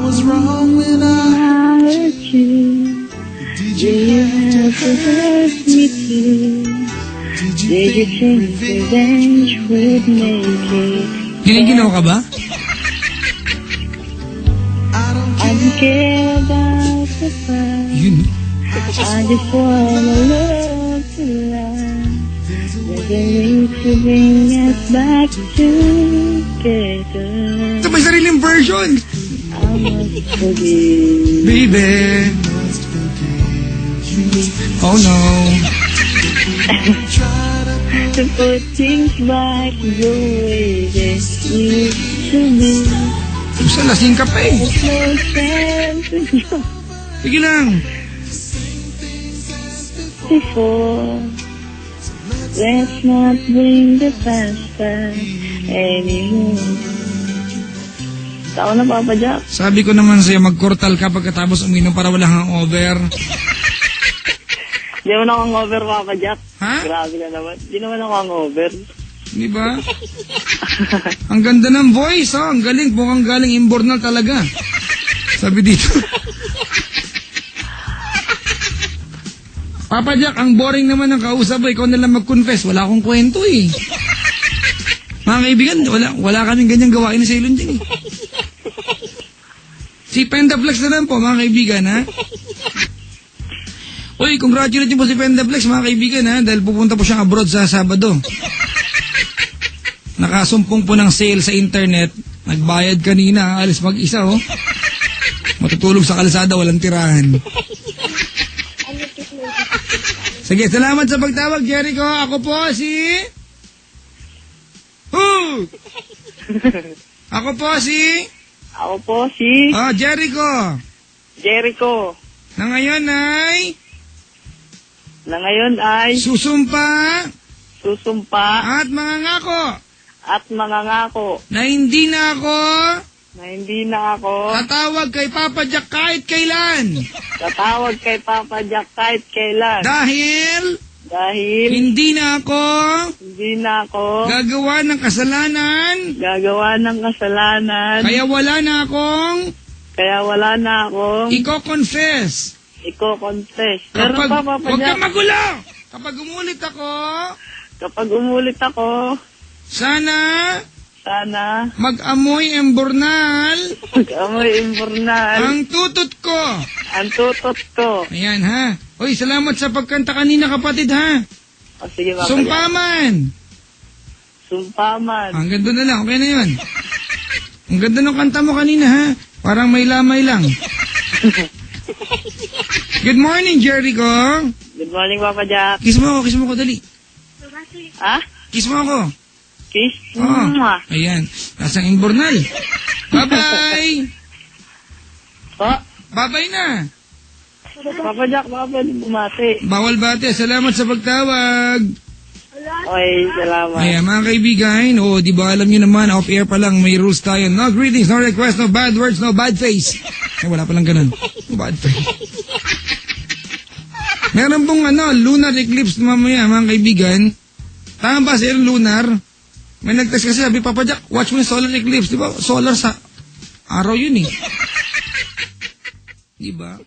was wrong when I hurt you. Did you have to hurt me too? Did you think revenge would make it? Giniginaw ka ba? I don't care about the past. Yun. I just wanna love to last. There's a way to bring us back together. Ito may sariling version. I must forgive. Baby. Oh no. To put things back the way they used to be. Gusto, lasing ka pa eh. There's no sense in you Sige lang. before. Let's not bring the past back anymore. Tao na, Papa Jack. Sabi ko naman sa'yo, mag-cortal ka pagkatapos uminom para walang hangover. Di naman ako hangover, Papa Jack. Ha? Grabe na naman. Di naman ako hangover. Di ba? Ang ganda ng voice, ha? Ang galing. Mukhang galing imbornal talaga. Sabi dito. Papa Jack, ang boring naman ng kausap mo. Ikaw na lang mag-confess. Wala akong kwento eh. Mga kaibigan, wala kaming ganyang gawain na sa ilon dyan eh. Si Pendaflex na lang po, mga kaibigan, ha? Uy, congratulations po si Pendaflex, mga kaibigan, ha? Dahil pupunta po siya abroad sa Sabado. Nakasumpong po ng sale sa internet. Nagbayad kanina, alis mag-isa, oh. Matutulog sa kalsada, walang tirahan. Sige, salamat sa pagtawag, Jericho. Ako po si... Who? Ako po si... Ako po si Oh, Jericho. Jericho. Na ngayon ay... Na ngayon ay Susumpa susumpa at mangangako at mangangako na hindi na ako na hindi na ako tatawag kay Papa Jack kahit kailan. tatawag kay Papa Jack kahit kailan. Dahil Dahil hindi na ako gagawa ng kasalanan. Kaya wala na akong i-confess. Iko-confess. Meron pa, Papa Huwag Jack. kang magulo! Kapag umulit ako, sana mag-amoy embornal mag-amoy imburnal ang tutot ko. ang tutot ko. Ayan ha. Uy, salamat sa pagkanta kanina, kapatid, ha? O sige, Papa Jack. Sumpaman. Ang ganda na lang, okay na yun. Ang ganda ng kanta mo kanina, ha? Parang may lamay lang. Good morning, Jericho. Good morning, Papa Jack. Kiss mo ako, dali. Ha? Kiss mo ako. Kiss? Oh, Mwah. ayan. Nasang imbornal. Bye-bye. Pa? Bye-bye na. Papa Jack, baka pwede bumati. Bawal bate. Salamat sa pagtawag. Okay, salamat. Ayan, mga kaibigan. Di ba alam nyo naman, off-air pa lang, may rules tayo. No greetings, no requests, no bad words, no bad face. Wala pa lang ganun. No bad face. Meron pong lunar eclipse mamaya, mga kaibigan. Tama ba sir, lunar? May nag-text kasi, sabi, Papa Jack, watch mo yung solar eclipse. Di ba? Solar sa araw yun eh. Di ba?